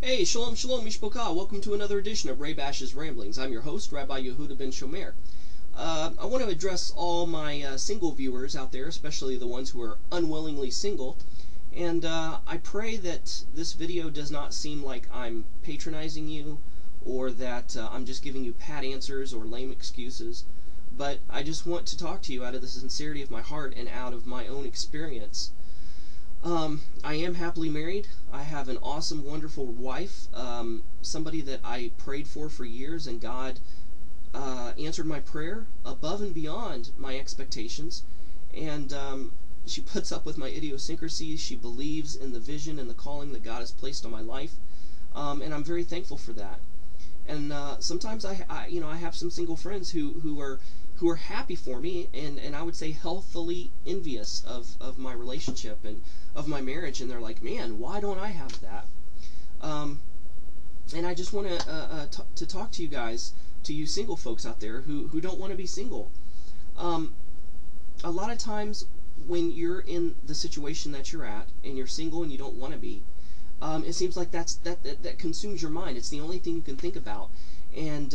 Hey, Shalom Shalom Mishpocha. Welcome to another edition of Ray Bash's Ramblings. I'm your host, Rabbi Yehuda Ben Shomer. I want to address all my single viewers out there, especially the ones who are unwillingly single. And I pray that this video does not seem like I'm patronizing you or that I'm just giving you pat answers or lame excuses. But I just want to talk to you out of the sincerity of my heart and out of my own experience. I am happily married. I have an awesome, wonderful wife, somebody that I prayed for years, and God answered my prayer above and beyond my expectations. And she puts up with my idiosyncrasies. She believes in the vision and the calling that God has placed on my life, and I'm very thankful for that. And sometimes I have some single friends who are happy for me, and I would say healthily envious of my relationship and of my marriage, and they're like, man, why don't I have that? And I just want to talk to you guys, to you single folks out there who don't want to be single. A lot of times when you're in the situation that you're at and you're single and you don't want to be, it seems like that consumes your mind. It's the only thing you can think about. And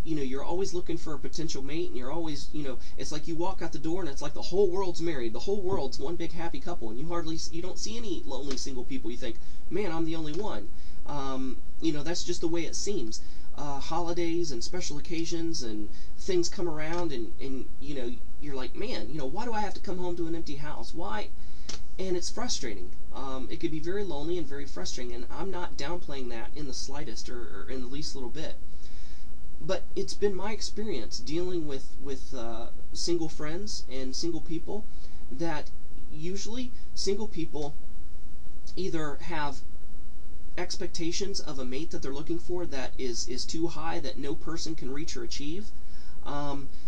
you're always looking for a potential mate, and you're always, it's like you walk out the door and it's like the whole world's married, the whole world's one big happy couple, and you don't see any lonely single people. You think, man, I'm the only one. That's just the way it seems. Holidays and special occasions and things come around, and you're like, man, why do I have to come home to an empty house? Why? And it's frustrating. It could be very lonely and very frustrating, and I'm not downplaying that in the slightest or in the least little bit. But it's been my experience dealing with single friends and single people that usually single people either have expectations of a mate that they're looking for that is too high that no person can reach or achieve.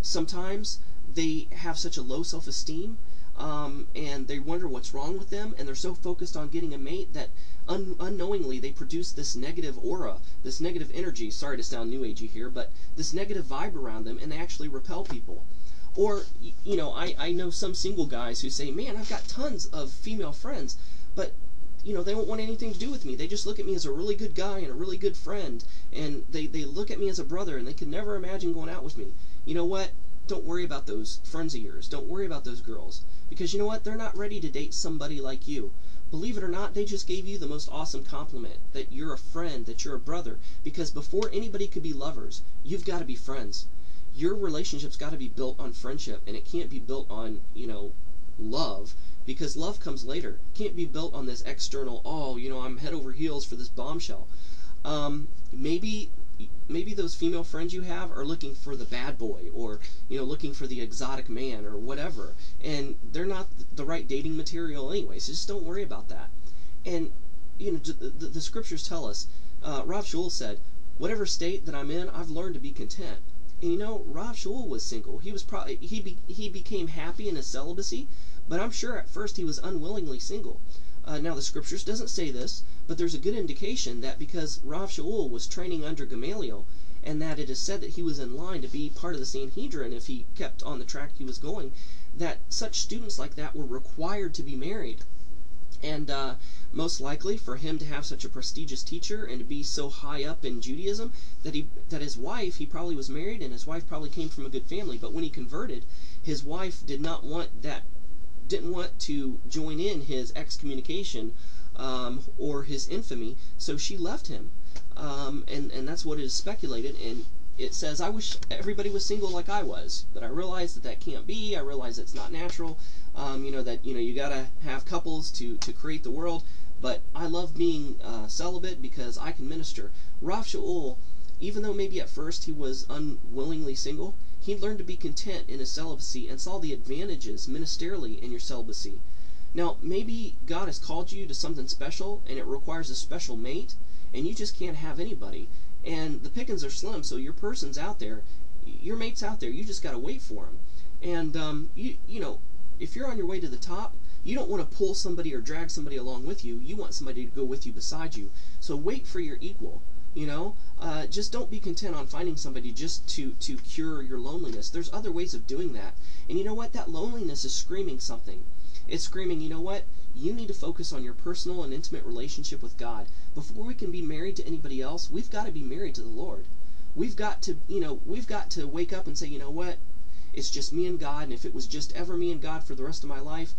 Sometimes they have such a low self-esteem, and they wonder what's wrong with them, and they're so focused on getting a mate that unknowingly they produce this negative aura, this negative energy, sorry to sound new agey here, but this negative vibe around them, and they actually repel people. Or, I know some single guys who say, man, I've got tons of female friends, but they don't want anything to do with me. They just look at me as a really good guy and a really good friend, and they look at me as a brother, and they could never imagine going out with me. You know what? Don't worry about those friends of yours. Don't worry about those girls. Because you know what? They're not ready to date somebody like you. Believe it or not, they just gave you the most awesome compliment, that you're a friend, that you're a brother. Because before anybody could be lovers, you've got to be friends. Your relationship's got to be built on friendship, and it can't be built on, love. Because love comes later. It can't be built on this external, I'm head over heels for this bombshell. Maybe those female friends you have are looking for the bad boy, or looking for the exotic man or whatever, and they're not the right dating material anyway, so just don't worry about that. And the scriptures tell us, Rav Shaul said, whatever state that I'm in, I've learned to be content. And Rav Shaul was single. He was he became happy in his celibacy, but I'm sure at first he was unwillingly single. Now the scriptures doesn't say this, but there's a good indication that because Rav Shaul was training under Gamaliel, and that it is said that he was in line to be part of the Sanhedrin if he kept on the track he was going, that such students like that were required to be married. And most likely for him to have such a prestigious teacher and to be so high up in Judaism, that his wife, he probably was married, and his wife probably came from a good family, but when he converted, his wife didn't want to join in his excommunication or his infamy, so she left him. And that's what it is speculated, and it says, I wish everybody was single like I was, but I realize that can't be. I realize it's not natural, that you gotta have couples to create the world, but I love being celibate because I can minister. Rav Shaul, even though maybe at first he was unwillingly single, he learned to be content in his celibacy and saw the advantages ministerially in your celibacy. Now, maybe God has called you to something special, and it requires a special mate, and you just can't have anybody. And the pickings are slim, so your person's out there, your mate's out there, you just got to wait for him. And, if you're on your way to the top, you don't want to pull somebody or drag somebody along with you. You want somebody to go with you beside you. So wait for your equal. Just don't be content on finding somebody just to cure your loneliness. There's other ways of doing that. And you know what? That loneliness is screaming something. It's screaming, you know what? You need to focus on your personal and intimate relationship with God. Before we can be married to anybody else, we've got to be married to the Lord. We've got to wake up and say, you know what? It's just me and God, and if it was just ever me and God for the rest of my life,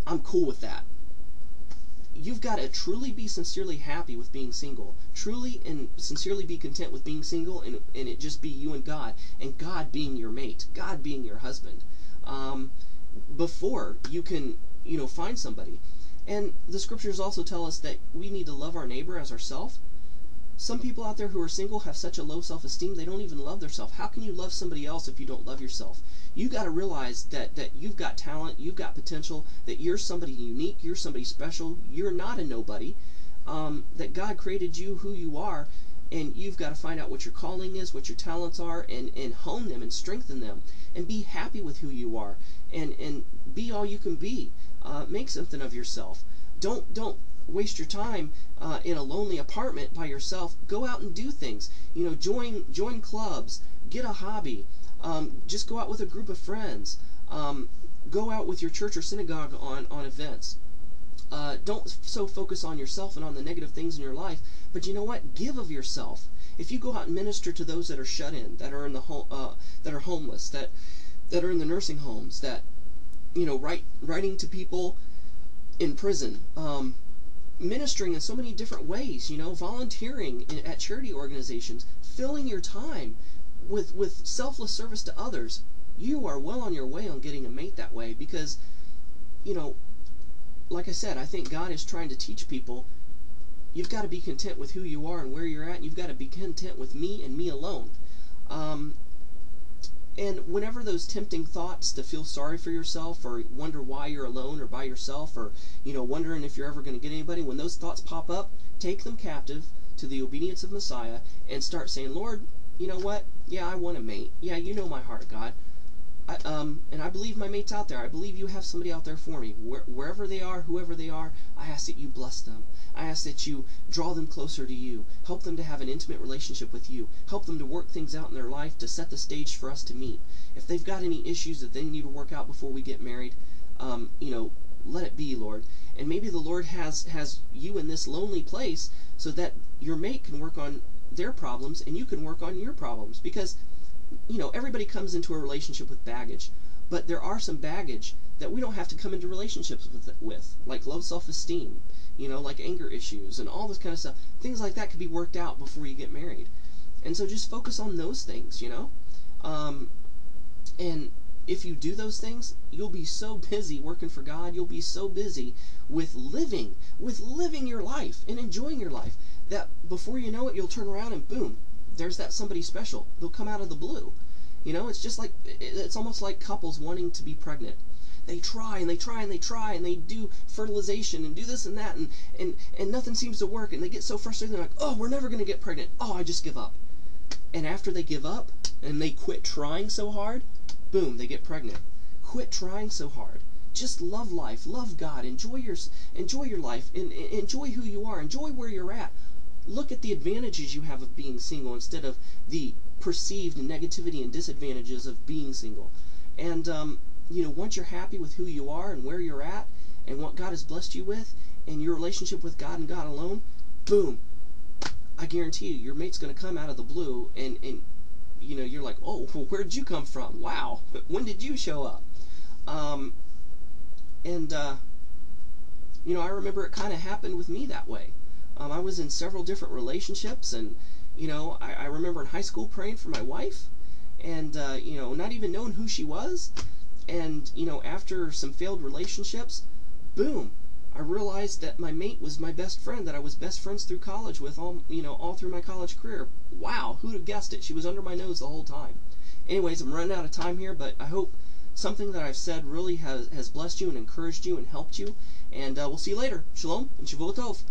I'm cool with that. You've got to truly be sincerely happy with being single. Truly and sincerely be content with being single, and it just be you and God being your mate, God being your husband, before you can, find somebody. And the scriptures also tell us that we need to love our neighbor as ourselves. Some people out there who are single have such a low self-esteem, they don't even love themselves. How can you love somebody else if you don't love yourself? You got to realize that you've got talent, you've got potential, that you're somebody unique, you're somebody special, you're not a nobody, that God created you who you are, and you've got to find out what your calling is, what your talents are, and hone them and strengthen them, and be happy with who you are, and be all you can be. Make something of yourself. Don't waste your time in a lonely apartment by yourself. Go out and do things. Join clubs. Get a hobby. Just go out with a group of friends. Go out with your church or synagogue on events. Don't so focus on yourself and on the negative things in your life, but you know what? Give of yourself. If you go out and minister to those that are shut in, that are in the that are homeless, that are in the nursing homes, that writing to people in prison, ministering in so many different ways, volunteering at charity organizations, filling your time with selfless service to others, you are well on your way on getting a mate that way, because, like I said, I think God is trying to teach people, you've got to be content with who you are and where you're at, and you've got to be content with me and me alone. And whenever those tempting thoughts to feel sorry for yourself, or wonder why you're alone or by yourself, or wondering if you're ever going to get anybody, when those thoughts pop up, take them captive to the obedience of Messiah and start saying, Lord, you know what? Yeah, I want a mate. Yeah, you know my heart, God. And I believe my mate's out there. I believe you have somebody out there for me. Wherever they are, whoever they are, I ask that you bless them. I ask that you draw them closer to you. Help them to have an intimate relationship with you. Help them to work things out in their life to set the stage for us to meet. If they've got any issues that they need to work out before we get married, let it be, Lord. And maybe the Lord has you in this lonely place so that your mate can work on their problems and you can work on your problems. Because everybody comes into a relationship with baggage, but there are some baggage that we don't have to come into relationships with, like low self-esteem, like anger issues and all this kind of stuff. Things like that could be worked out before you get married. And so just focus on those things, and if you do those things, you'll be so busy working for God, you'll be so busy with living your life and enjoying your life, that before you know it, you'll turn around and boom, there's that somebody special. They'll come out of the blue. It's just like, it's almost like couples wanting to be pregnant. They try and they try and they try and they do fertilization and do this and that, and nothing seems to work, and they get so frustrated, they're like, oh, we're never going to get pregnant. Oh, I just give up. And after they give up and they quit trying so hard, boom, they get pregnant. Quit trying so hard. Just love life, love God, enjoy your life, and enjoy who you are, enjoy where you're at. Look at the advantages you have of being single instead of the perceived negativity and disadvantages of being single. And once you're happy with who you are and where you're at and what God has blessed you with and your relationship with God and God alone, boom, I guarantee you, your mate's going to come out of the blue, and you're like, oh, where did you come from? Wow, when did you show up? I remember it kind of happened with me that way. I was in several different relationships, and I remember in high school praying for my wife, and not even knowing who she was, and after some failed relationships, boom, I realized that my mate was my best friend, that I was best friends through college with, all through my college career. Wow, who'd have guessed it? She was under my nose the whole time. Anyways, I'm running out of time here, but I hope something that I've said really has blessed you and encouraged you and helped you, and we'll see you later. Shalom and Shavua Tov.